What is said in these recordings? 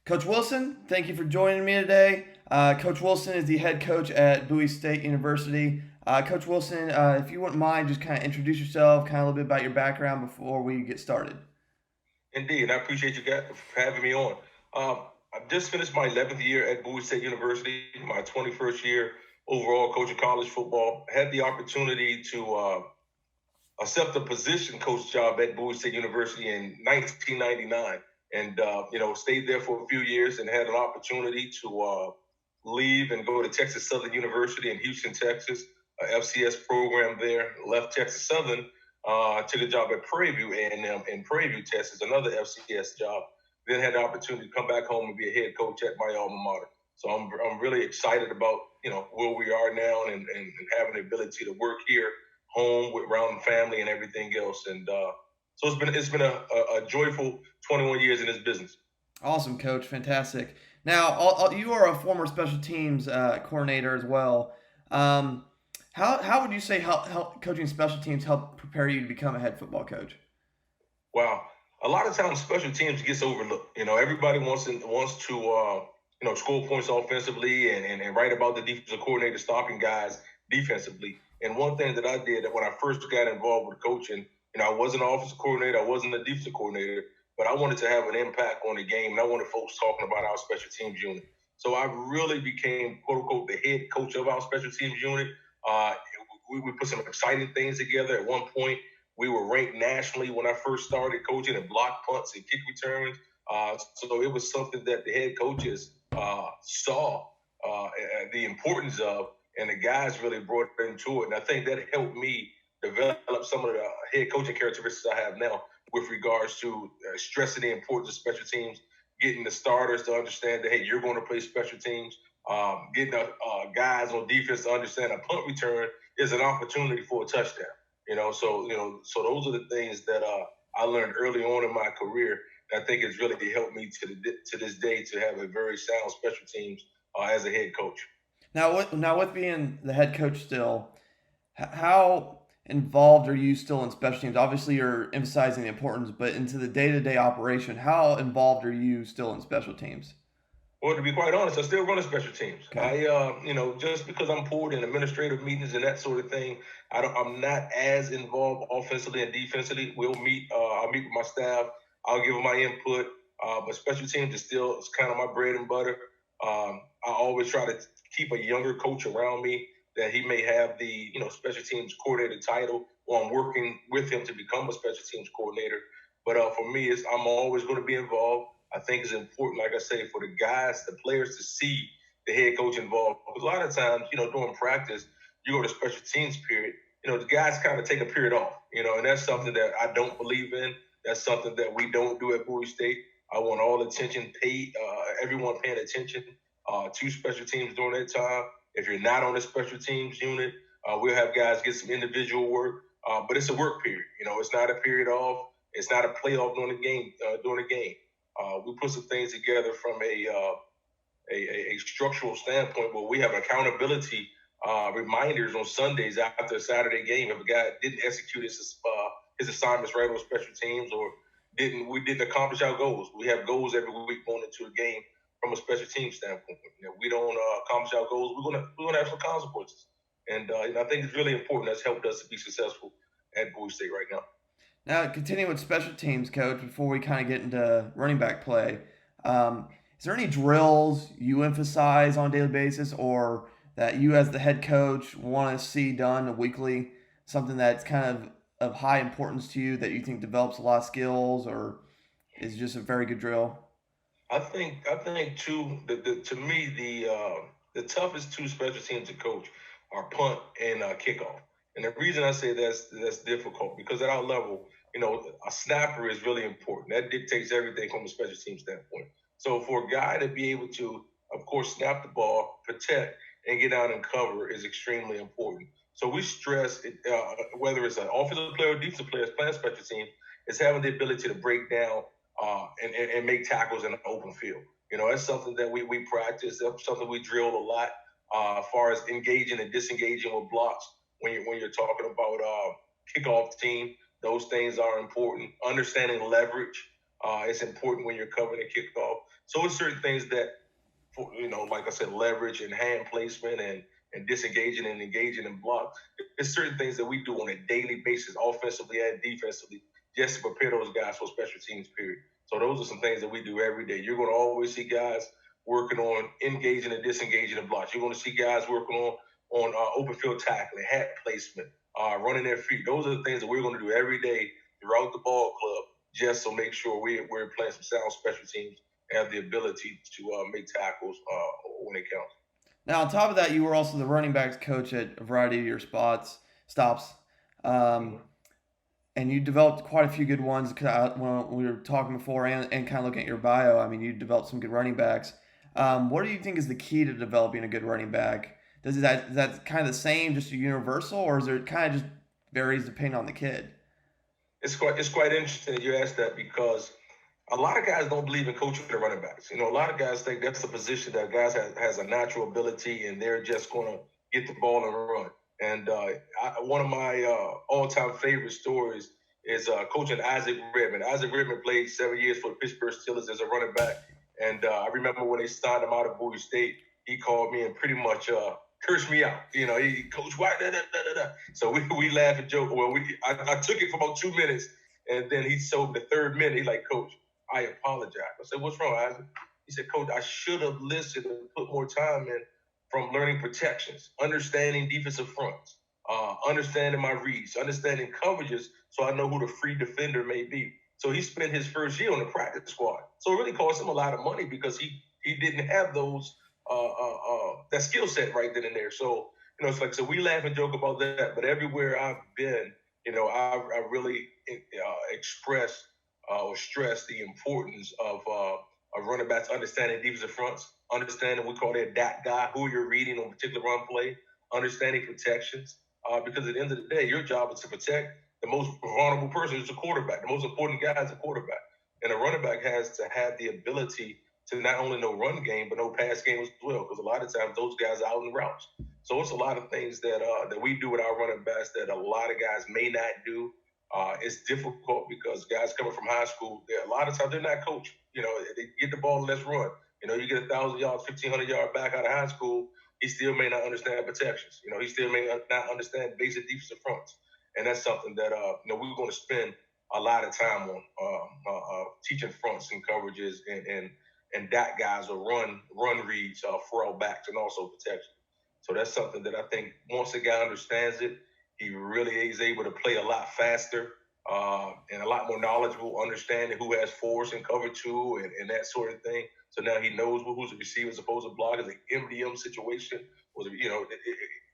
Coach Wilson, thank you for joining me today. Coach Wilson is the head coach at Bowie State University. Coach Wilson, if you wouldn't mind, just kind of introduce yourself, kind of a little bit about your background before we get started. Indeed, I appreciate you guys for having me on. Um, I've just finished my 11th year at Bowie State University, my 21st year overall coaching college football. I had the opportunity to accept a position coach job at Bowie State University in 1999, and stayed there for a few years and had an opportunity to leave and go to Texas Southern University in Houston, Texas, a FCS program there. Left Texas Southern, took a job at Prairie View A&M in Prairie View, Texas, another FCS job. Then had the opportunity to come back home and be a head coach at my alma mater. So I'm really excited about where we are now and having the ability to work here home with around family and everything else. And so it's been a joyful 21 years in this business. Awesome, Coach. Fantastic. Now, you are a former special teams coordinator as well. Um, how would you say help coaching special teams help prepare you to become a head football coach? Wow, a lot of times special teams gets overlooked. Everybody wants to score points offensively and write about the defensive coordinator stopping guys defensively. And one thing that I did that when I first got involved with coaching, I wasn't an offensive coordinator, I wasn't a defensive coordinator, but I wanted to have an impact on the game, and I wanted folks talking about our special teams unit. So I really became, quote unquote, the head coach of our special teams unit. Uh, we put some exciting things together. At one point, we were ranked nationally when I first started coaching in block punts and kick returns. So it was something that the head coaches saw the importance of, and the guys really brought into it. And I think that helped me develop some of the head coaching characteristics I have now with regards to stressing the importance of special teams, getting the starters to understand that, hey, you're going to play special teams, getting the guys on defense to understand a punt return is an opportunity for a touchdown. So those are the things that I learned early on in my career. And I think it's really helped me to this day to have a very sound special teams as a head coach. Now with being the head coach still, how involved are you still in special teams? Obviously, you're emphasizing the importance, but into the day-to-day operation, how involved are you still in special teams? Well, to be quite honest, I still run a special teams. Okay. Just because I'm pulled in administrative meetings and that sort of thing, I'm not as involved offensively and defensively. I'll meet with my staff. I'll give them my input. But special teams is still it's kind of my bread and butter. I always try to keep a younger coach around me that he may have the special teams coordinator title, or I'm working with him to become a special teams coordinator. But for me, I'm always going to be involved. I think it's important, like I say, for the guys, the players to see the head coach involved. Because a lot of times, during practice, you go to special teams period, the guys kind of take a period off, and that's something that I don't believe in. That's something that we don't do at Bowie State. I want all attention paid, everyone paying attention to special teams during that time. If you're not on the special teams unit, we'll have guys get some individual work, but it's a work period. It's not a period off. It's not a playoff during the game. We put some things together from a structural standpoint where we have accountability reminders on Sundays after a Saturday game. If a guy didn't execute his assignments right on special teams or we didn't accomplish our goals. We have goals every week going into a game from a special team standpoint. We don't accomplish our goals, we're gonna have some consequences. And I think it's really important. That's helped us to be successful at Bowie State right now. Now, continuing with special teams, coach, before we kind of get into running back play, is there any drills you emphasize on a daily basis or that you as the head coach want to see done weekly? Something that's kind of high importance to you that you think develops a lot of skills or is just a very good drill? I think too. To me, the toughest two special teams to coach are punt and kickoff. And the reason I say that's difficult because at our level, a snapper is really important. That dictates everything from a special team standpoint. So for a guy to be able to, of course, snap the ball, protect, and get out and cover is extremely important. So we stress it, whether it's an offensive player or defensive player playing special teams, is having the ability to break down and make tackles in the open field. That's something that we practice. That's something we drill a lot as far as engaging and disengaging with blocks. When you're talking about kickoff team, those things are important. Understanding leverage. It's important when you're covering a kickoff. So it's certain things that, like I said, leverage and hand placement and disengaging and engaging and block. There's certain things that we do on a daily basis, offensively and defensively, just to prepare those guys for special teams, period. So those are some things that we do every day. You're going to always see guys working on engaging and disengaging and blocks. You're going to see guys working on open field tackling, hat placement, running their feet. Those are the things that we're going to do every day throughout the ball club, just to make sure we're playing some sound special teams, have the ability to make tackles when it counts. Now, on top of that, you were also the running backs coach at a variety of your stops. Um, and you developed quite a few good ones. When we were talking before and kind of looking at your bio, I mean, you developed some good running backs. What do you think is the key to developing a good running back? Is that kind of the same, just a universal, or is it kind of just varies depending on the kid? It's quite interesting that you asked that, because a lot of guys don't believe in coaching the running backs. A lot of guys think that's the position that guys has a natural ability and they're just going to get the ball and run. And one of my all-time favorite stories is coaching Isaac Redman. Isaac Redman played 7 years for the Pittsburgh Steelers as a running back. And I remember when they signed him out of Bowie State, he called me and pretty much cursed me out. He Coach White, da, da, da, da. So we laugh and joke. Well, I took it for about 2 minutes, and then he sold the third minute. He's like, Coach, I apologize. I said, what's wrong, Isaac? He said, Coach, I should have listened and put more time in from learning protections, understanding defensive fronts, understanding my reads, understanding coverages, so I know who the free defender may be. So he spent his first year on the practice squad. So it really cost him a lot of money because he didn't have those that skill set right then and there. So it's like, so we laugh and joke about that. But everywhere I've been, I really express or stress the importance of running backs understanding defensive fronts, understanding, we call that DAT guy, who you're reading on a particular run play, understanding protections. Because at the end of the day, your job is to protect the most vulnerable person, is the quarterback. The most important guy is the quarterback. And a running back has to have the ability to not only know run game, but know pass game as well. Because a lot of times those guys are out in routes. So it's a lot of things that we do with our running backs that a lot of guys may not do. It's difficult because guys coming from high school, a lot of times they're not coached. They get the ball and let's run. You get 1,000 yards, 1,500 yards back out of high school, he still may not understand protections. He still may not understand basic defensive fronts. And that's something that we're going to spend a lot of time on, teaching fronts and coverages and dot guys or run reads for our backs and also protection. So that's something that I think once a guy understands it, he really is able to play a lot faster and a lot more knowledgeable, understanding who has force and cover two and that sort of thing. So now he knows who's a receiver supposed to block. Is an MDM situation.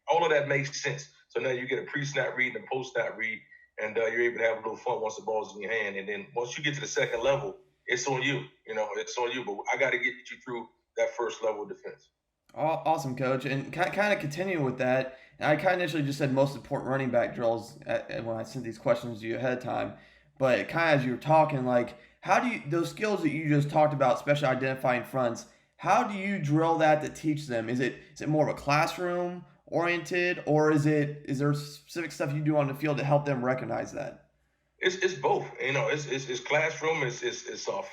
All of that makes sense. So now you get a pre-snap read and a post-snap read, and you're able to have a little fun once the ball's in your hand. And then once you get to the second level, it's on you. It's on you. But I got to get you through that first level of defense. Awesome, Coach. And kind of continuing with that, I kind of initially just said most important running back drills when I sent these questions to you ahead of time. But kind of as you were talking, like, how do you, those skills that you just talked about, especially identifying fronts, how do you drill that to teach them? Is it more of a classroom oriented, or is there specific stuff you do on the field to help them recognize that? It's both. It's classroom, it's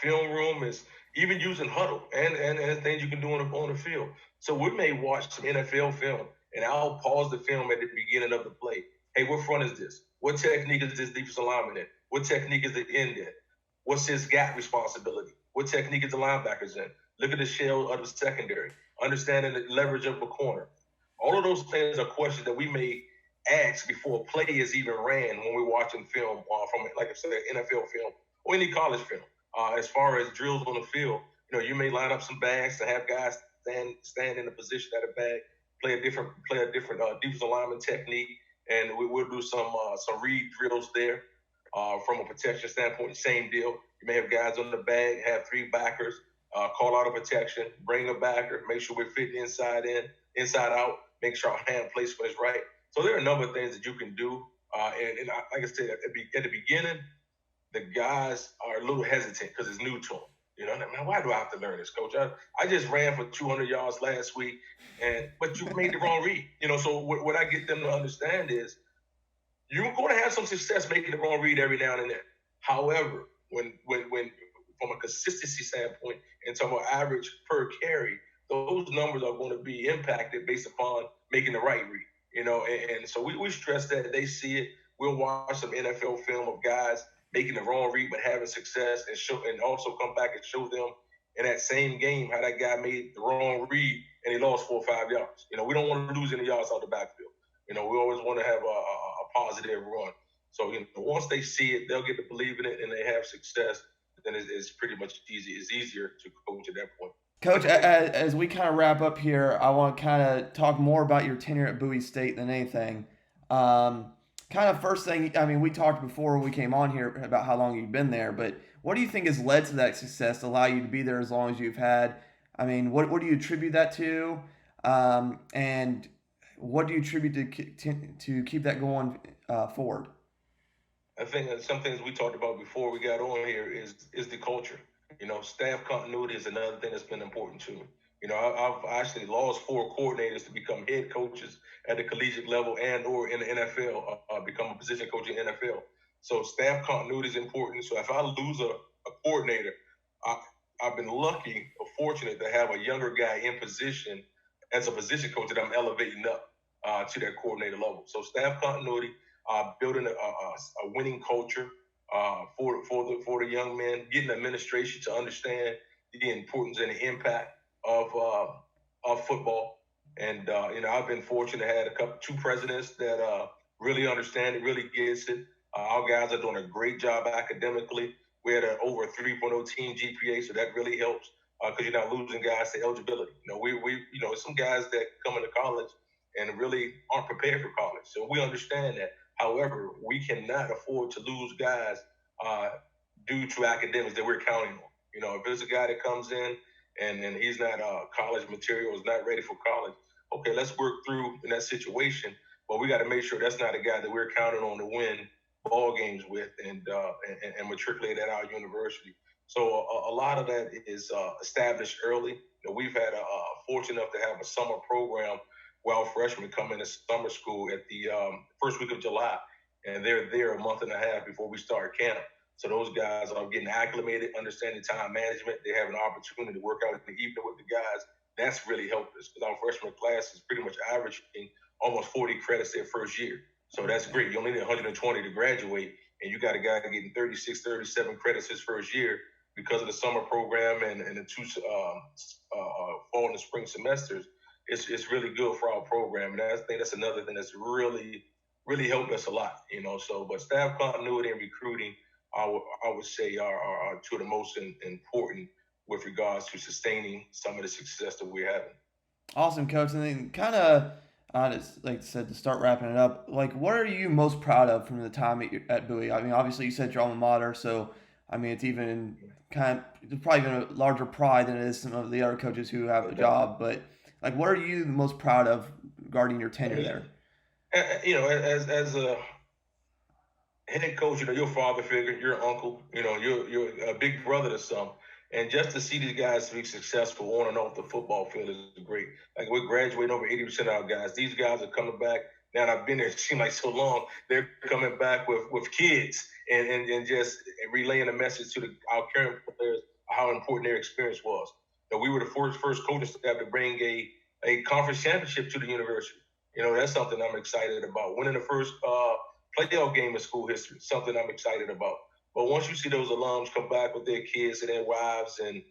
film room, it's even using huddle and things you can do on the field. So we may watch some NFL film, and I'll pause the film at the beginning of the play. Hey, what front is this? What technique is this defensive lineman in? What technique is the end in? What's his gap responsibility? What technique is the linebackers in? Look at the shell of the secondary. Understanding the leverage of the corner. All of those things are questions that we may ask before a play is even ran when we're watching film from, like I said, NFL film or any college film. As far as drills on the field, you may line up some bags to have guys stand in a position at a bag, play a different defensive lineman technique, and we'll do some read drills there. From a protection standpoint, same deal. You may have guys on the bag, have three backers, call out a protection, bring a backer, make sure we're fitting inside out, make sure our hand placement is right. So there are a number of things that you can do. And like I said, at the beginning, the guys are a little hesitant because it's new to them. Man, why do I have to learn this, Coach? I just ran for 200 yards last week, but you made the wrong read. So what I get them to understand is you're going to have some success making the wrong read every now and then. However, when from a consistency standpoint and talking about average per carry, those numbers are going to be impacted based upon making the right read. And so we stress that they see it. We'll watch some NFL film of guys making the wrong read but having success, and also come back and show them in that same game how that guy made the wrong read and he lost 4 or 5 yards. We don't want to lose any yards out the backfield. We always want to have a positive run. So once they see it, they'll get to believe in it, and they have success. Then it's pretty much easy. It's easier to coach at that point. Coach, as we kind of wrap up here, I want to kind of talk more about your tenure at Bowie State than anything. Kind of first thing, I mean, we talked before we came on here about how long you've been there, but what do you think has led to that success to allow you to be there as long as you've had? I mean, what do you attribute that to? And what do you attribute to keep that going forward? I think that some things we talked about before we got on here is the culture. Staff continuity is another thing that's been important to me. I've actually lost 4 coordinators to become head coaches at the collegiate level and or in the NFL, become a position coach in the NFL. So staff continuity is important. So if I lose a coordinator, I've been lucky or fortunate to have a younger guy in position as a position coach that I'm elevating up to that coordinator level. So staff continuity, building a winning culture for the young men, getting administration to understand the importance and the impact of football. And I've been fortunate to have 2 presidents that really understand it, really gets it. Our guys are doing a great job academically. We had over a 3.0 team GPA, so that really helps because you're not losing guys to eligibility. We some guys that come into college and really aren't prepared for college, so we understand that. However, we cannot afford to lose guys due to academics that we're counting on. If there's a guy that comes in and he's not college material, is not ready for college, okay, let's work through in that situation. But we got to make sure that's not a guy that we're counting on to win ball games with and matriculate at our university. So a lot of that is established early. We've had fortunate enough to have a summer program while freshmen come into summer school at the first week of July, and they're there a month and a half before we start camp. So those guys are getting acclimated, understanding time management. They have an opportunity to work out in the evening with the guys. That's really helped us because our freshman class is pretty much averaging almost 40 credits their first year. So that's great. You only need 120 to graduate, and you got a guy getting 36, 37 credits his first year because of the summer program and the 2 fall and spring semesters. It's really good for our program, and I think that's another thing that's really, really helped us a lot. So, but staff continuity and recruiting, I would say are 2 of the most important with regards to sustaining some of the success that we're having. Awesome, Coach. And then kind of, just like I said, to start wrapping it up, like what are you most proud of from the time at Bowie? I mean, obviously you said your alma mater, so I mean it's even it's probably even a larger pride than it is some of the other coaches who have a job. But like, what are you the most proud of regarding your tenure there? As a head coach, your father figure, your uncle, you're a big brother to some. And just to see these guys be successful on and off the football field is great. Like we're graduating over 80% of our guys. These guys are coming back. Now, and I've been there, it seems like so long. They're coming back with kids and just relaying a message to our current players how important their experience was. We were the first coaching staff to bring a conference championship to the university. That's something I'm excited about. Winning the first playoff game in school history, something I'm excited about. But once you see those alums come back with their kids and their wives and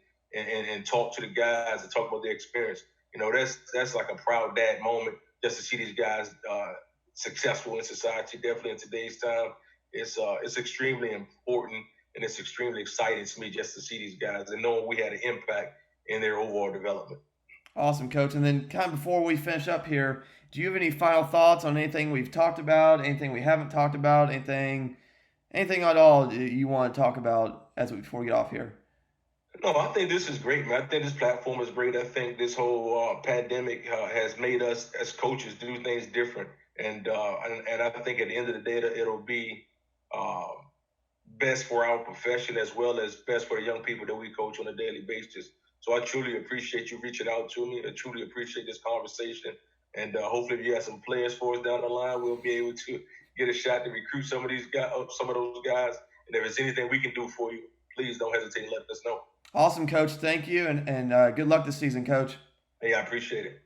talk to the guys and talk about their experience, that's like a proud dad moment just to see these guys successful in society. Definitely in today's time, it's extremely important and it's extremely exciting to me just to see these guys and knowing we had an impact in their overall development. Awesome, Coach. And then kind of before we finish up here, do you have any final thoughts on anything we've talked about, anything we haven't talked about, anything at all you want to talk about before we get off here? No, I think this is great, man. I think this platform is great. I think this whole pandemic has made us as coaches do things different, and I think at the end of the day, it'll be best for our profession as well as best for the young people that we coach on a daily basis. So I truly appreciate you reaching out to me. I truly appreciate this conversation, and hopefully, if you have some players for us down the line, we'll be able to get a shot to recruit some of those guys. And if there's anything we can do for you, please don't hesitate to let us know. Awesome, Coach. Thank you, and good luck this season, Coach. Hey, I appreciate it.